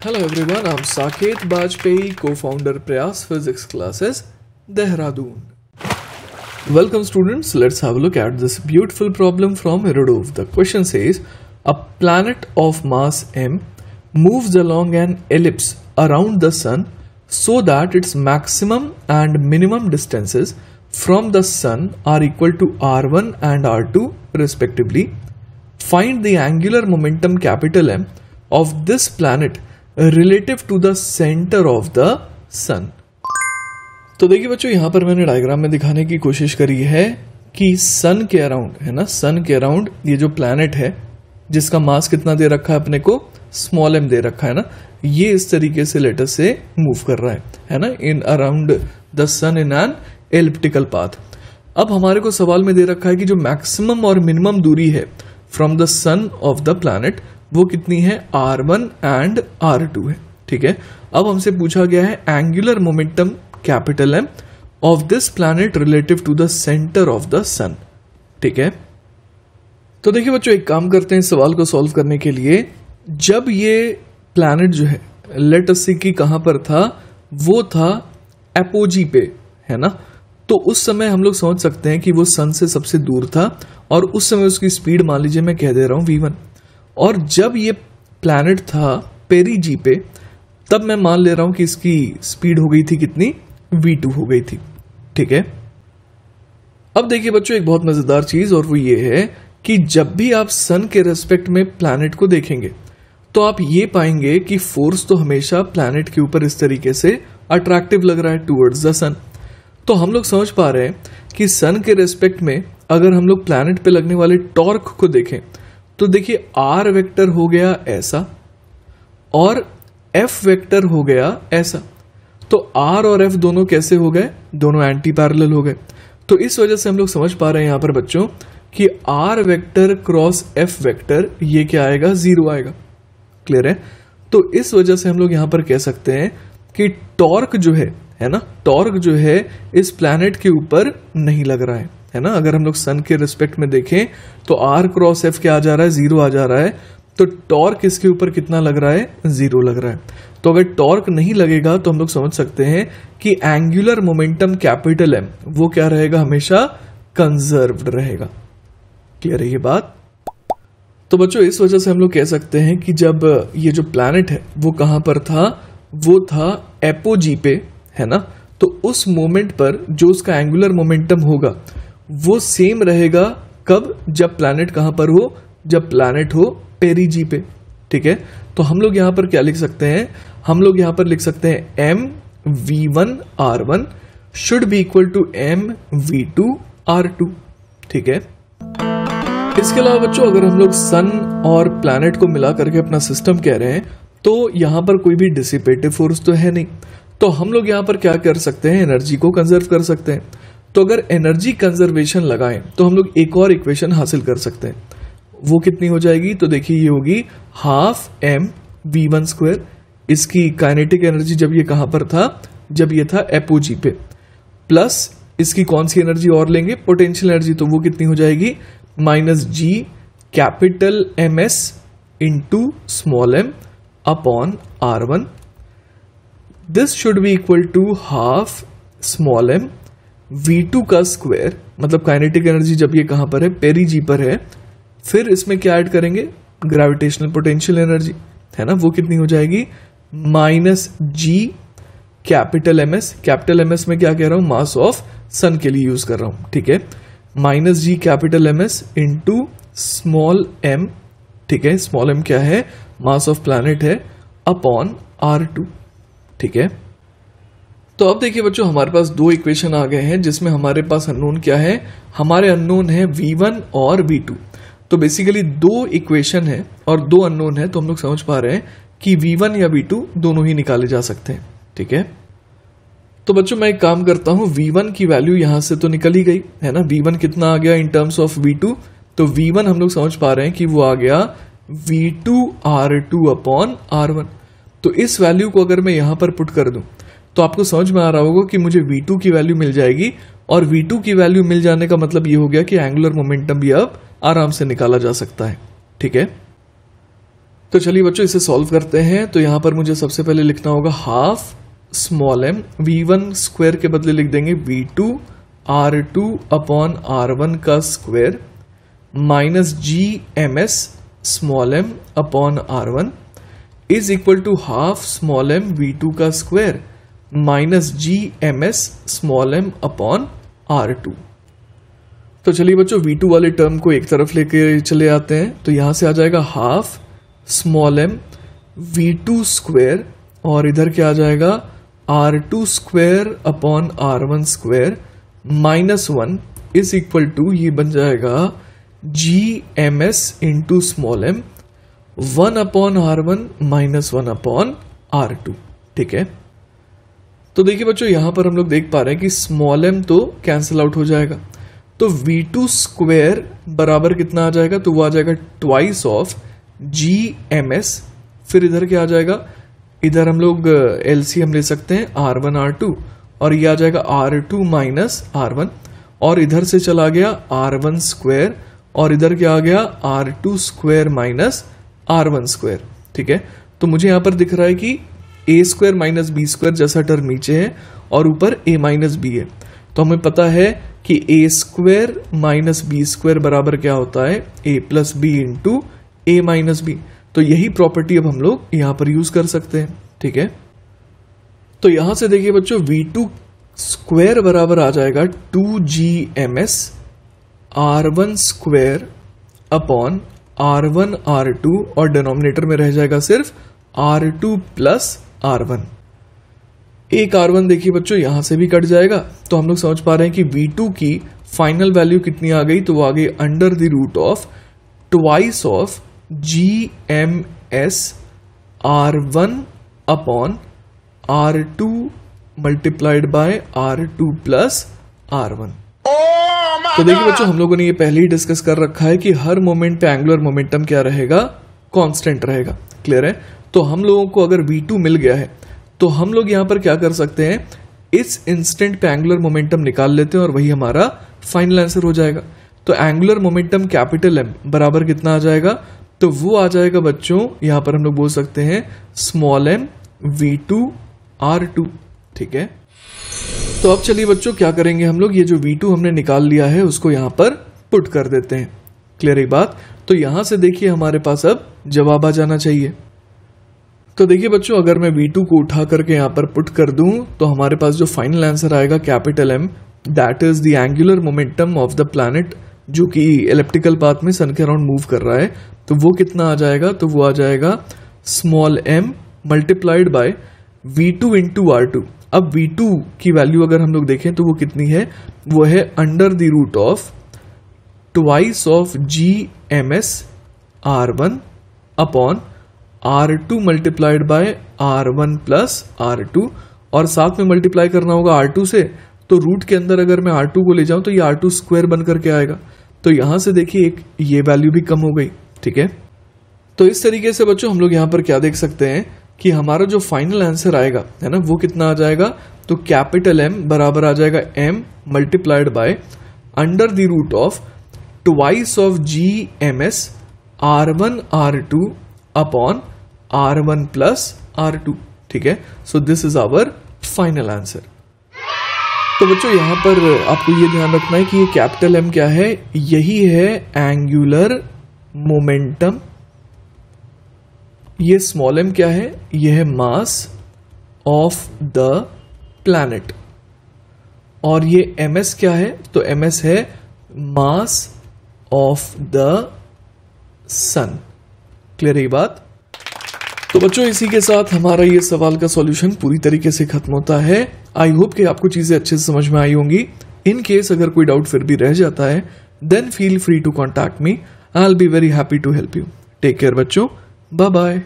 Hello everyone, I'm Saket Bajpayee, co-founder Prayas Physics Classes, Dehradun. Welcome students, let's have a look at this beautiful problem from Rudolph. The question says, a planet of mass m moves along an ellipse around the sun so that its maximum and minimum distances from the sun are equal to r1 and r2 respectively. Find the angular momentum capital M of this planet relative to the centre of the sun. तो देखिए बच्चों, यहां पर मैंने diagram में दिखाने की कोशिश करी है कि सन के अराउंड है ना, सन के अराउंड ये जो प्लैनेट है जिसका मास कितना दे रखा है अपने को, स्मॉल m दे रखा है ना, ये इस तरीके से लेटर से मूव कर रहा है ना, in around the sun in an elliptical path. अब हमारे को सवाल में दे रखा है कि जो मैक्सिमम और मिनिमम दूरी है from the son of the planet वो कितनी है, r1 एंड r2 है। ठीक है, अब हमसे पूछा गया है angular momentum capital M of this planet relative to the centre of the sun. ठीक है, तो देखिए बच्चों, एक काम करते हैं इस सवाल को सॉल्व करने के लिए। जब ये प्लैनेट जो है लेट अस सी कि कहां पर था, वो था एपोजी पे, है ना, तो उस समय हम लोग समझ सकते हैं कि वो सन से सबसे दूर था और उस समय उसकी स्पीड मान लीजिए मैं कह दे रहा हूं v1। और जब ये प्लैनेट था पेरीजी पे, तब मैं मान ले रहा हूं कि इसकी स्पीड हो गई थी कितनी, v2 हो गई थी। ठीक है, अब देखिए बच्चों, एक बहुत मजेदार चीज और वो ये है कि जब भी आप सन के रेस्पेक्ट में प्लैनेट को देखेंगे तो आप ये पाएंगे कि फोर्स तो हमेशा प्लैनेट के ऊपर इस तरीके से अट्रैक्टिव लग रहा है टूवर्ड्स द सन। तो हम लोग समझ पा रहे हैं कि सन के रेस्पेक्ट में अगर हम लोग प्लैनेट पे लगने वाले टॉर्क को देखें तो देखिए आर वेक्टर हो गया ऐसा और एफ वेक्टर हो गया ऐसा। तो आर और एफ दोनों कैसे हो गए, दोनों एंटी पैरेलल हो गए। तो इस वजह से हम लोग समझ पा रहे हैं यहां पर बच्चों कि R vector cross F vector ये क्या आएगा, 0 आएगा। क्लियर है? तो इस वजह से हम लोग यहां पर कह सकते हैं कि टॉर्क जो है ना, टॉर्क जो है इस प्लैनेट के ऊपर नहीं लग रहा है ना। अगर हम लोग सन के रिस्पेक्ट में देखें तो आर क्रॉस एफ क्या आ जा रहा है, 0 आ जा रहा है। तो टॉर्क इसके ऊपर कितना लग रहा है, 0 लग रहा है। तो अगर टॉर्क नहीं लगेगा तो हम लोग समझ सकते हैं कि एंगुलर मोमेंटम कैपिटल M वो क्या रहेगा, हमेशा कंजर्व्ड रहेगा। क्लियर है ये बात? तो बच्चों, इस वजह से हम लोग कह सकते हैं कि जब ये जो प्लैनेट है वो कहां पर था, वो था एपोजी पे, है ना। तो उस मोमेंट पर जो उसका एंगुलर मोमेंटम होगा वो सेम रहेगा कब, जब प्लैनेट कहां पर हो, जब प्लैनेट हो पेरीजी पे। ठीक है, तो हम लोग यहां पर क्या लिख सकते हैं, हम लोग यहां पर लिख सकते हैं m v1 r1 should be equal to m v2 r2। ठीक है, इसके अलावा बच्चों, अगर हम लोग सन और प्लैनेट को मिला करके अपना सिस्टम कह रहे हैं तो यहां पर कोई भी डिसिपेटिव फोर्स तो है नहीं, तो हम लोग यहां पर क्या कर सकते हैं, एनर्जी को कंजर्व कर सकते हैं। तो अगर एनर्जी कंजर्वेशन लगाएं तो हम लोग एक और इक्वेशन हासिल कर सकते हैं। वो कितनी हो जाएगी, तो देखिए ये होगी हाफ m v1 स्क्वायर। इसकी काइनेटिक एनर्जी जब ये कहां पर था, जब ये था एपोजी पे, प्लस इसकी कौन सी एनर्जी और लेंगे, पोटेंशियल एनर्जी, तो वो कितनी हो जाएगी, minus g capital ms into small m upon r1। This should be equal to half small m v2 का स्क्वायर, मतलब काइनेटिक एनर्जी जब ये कहां पर है, पेरीजी पर है, फिर इसमें क्या ऐड करेंगे, ग्रेविटेशनल पोटेंशियल एनर्जी, है ना, वो कितनी हो जाएगी, minus g capital ms। Capital ms में क्या कह रहा हूं, मास ऑफ सन के लिए यूज कर रहा हूं। ठीक है, minus g capital ms into small m। ठीक है, स्मॉल m क्या है, मास ऑफ प्लैनेट है, अपॉन r2। ठीक है, तो अब देखिए बच्चों, हमारे पास दो इक्वेशन आ गए हैं जिसमें हमारे पास अननोन क्या है, हमारे अननोन है v1 और v2। तो बेसिकली दो इक्वेशन है और दो अननोन है, तो हम लोग समझ पा रहे हैं कि v1 या v2 दोनों ही निकाले जा सकते हैं। ठीक है, तो बच्चों मैं एक काम करता हूं, v1 की वैल्यू यहां से तो निकल ही गई है ना, v1 कितना आ गया इन टर्म्स ऑफ v2, तो v1 हम लोग समझ पा रहे हैं कि वो आ गया v2 r2 अपॉन r1। तो इस वैल्यू को अगर मैं यहां पर पुट कर दूं तो आपको समझ में आ रहा होगा कि मुझे v2 की वैल्यू मिल जाएगी, और v2 की वैल्यू मिल जाने का मतलब ये हो गया कि एंगुलर मोमेंटम भी अब आराम से निकाला जा सकता है। ठीक है, तो चलिए बच्चों इसे सॉल्व करते हैं। तो यहाँ पर मुझे सबसे पहले लिखना होगा half small m v1 square के बदले लिख देंगे v2 r2 अपॉन r1 का square minus G M S small m upon r1 is equal to half small m v2 का square minus G M S small m upon r2। तो चलिए बच्चों v2 वाले टर्म को एक तरफ लेके चले आते हैं। तो यहां से आ जाएगा half small m v2 square और इधर क्या आ जाएगा r2 square upon r1 square minus 1 is equal to ये बन जाएगा G M S into small m 1 upon r1 minus 1 upon r2। ठीक है, तो देखिए बच्चों यहां पर हम लोग देख पा रहे हैं कि स्मॉल m तो कैंसिल आउट हो जाएगा, तो v2 स्क्वायर बराबर कितना आ जाएगा, तो वो आ जाएगा twice of G M S. फिर इधर क्या आ जाएगा, इधर हम लोग एलसीएम ले सकते हैं r1 r2 और ये आ जाएगा r2 माइनस r1 और इधर से चला गया r1 स्क्वायर और इधर क्या आ गया r2 square minus r1 square. ठीक है, तो मुझे यहां पर दिख रहा है कि a square minus B square जैसा टर्म नीचे है और ऊपर a माइनस बी है। तो हमें पता है कि a square minus B square बराबर क्या होता है a plus B into a minus B. तो यही प्रॉपर्टी अब हम लोग यहां पर यूज कर सकते हैं। ठीक है, तो यहां से देखिए बच्चों v2 स्क्वायर बराबर आ जाएगा 2gms r1 square upon r1 r2 और डिनोमिनेटर में रह जाएगा सिर्फ r2 प्लस r1। एक r1 देखिए बच्चों यहां से भी कट जाएगा, तो हम लोग समझ पा रहे हैं कि v2 की फाइनल वैल्यू कितनी आ गई, तो वो आ गई under the root of twice of G M S r1 upon r2 multiplied by r2 plus r1। तो देखिए बच्चों हम लोगों ने ये पहले ही डिस्कस कर रखा है कि हर मोमेंट पे एंगुलर मोमेंटम क्या रहेगा, कांस्टेंट रहेगा। क्लियर है, तो हम लोगों को अगर v2 मिल गया है तो हम लोग यहां पर क्या कर सकते हैं, इस इंस्टेंट पे एंगुलर मोमेंटम निकाल लेते हैं और वही हमारा फाइनल आंसर हो जाएगा। तो एंगुलर मोमेंटम कैपिटल M बराबर कितना आ जाएगा, तो वो आ जाएगा बच्चों यहां पर हम लोग बोल सकते हैं स्मॉल m v2 r2। ठीक है, तो अब चलिए बच्चों क्या करेंगे हम लोग, ये जो v2 हमने निकाल लिया है उसको यहां पर पुट कर देते हैं। क्लियर है बात, तो यहां से देखिए हमारे पास अब जवाब आ जाना चाहिए। तो देखिए बच्चों अगर मैं v2 को उठा करके यहां पर पुट कर दूं तो हमारे पास जो फाइनल आंसर आएगा capital M that is the angular momentum of the planet जो कि इलिप्टिकल पाथ में सन के अराउंड मूव कर रहा है, तो वो कितना आ जाएगा, तो वो आ जाएगा small m multiplied bye v2 into r2। अब v2 की वैल्यू अगर हम लोग देखें तो वो कितनी है, वो है under the root of twice of G M S r1 upon r2 multiplied by r1 plus r2 और साथ में मल्टीप्लाई करना होगा r2 से, तो रूट के अंदर अगर मैं r2 को ले जाऊं तो ये r2 स्क्वायर बन करके आएगा। तो यहां से देखिए एक ये वैल्यू भी कम हो गई। ठीक है, तो इस तरीके से बच्चों हम लोग यहां पर क्या देख सकते हैं कि हमारा जो फाइनल आंसर आएगा है ना वो कितना आ जाएगा, तो कैपिटल M बराबर आ जाएगा m multiplied by under the root of twice of G M S r1 r2 upon r1 plus r2। ठीक है, so this is our final answer. तो बच्चों यहां पर आपको ये ध्यान रखना है कि ये कैपिटल M क्या है, यही है एंगुलर मोमेंटम। ये स्मॉल m क्या है, ये है मास ऑफ द प्लैनेट और ये ms क्या है, तो ms है mass of the sun. Clear है ये बात। तो बच्चों इसी के साथ हमारा ये सवाल का सॉल्यूशन पूरी तरीके से खत्म होता है। आई होप कि आपको चीजें अच्छे से समझ में आई होंगी। इन केस अगर कोई डाउट फिर भी रह जाता है then feel free to contact me, I will be very happy to help you. Take care बच्चों, बाय बाय।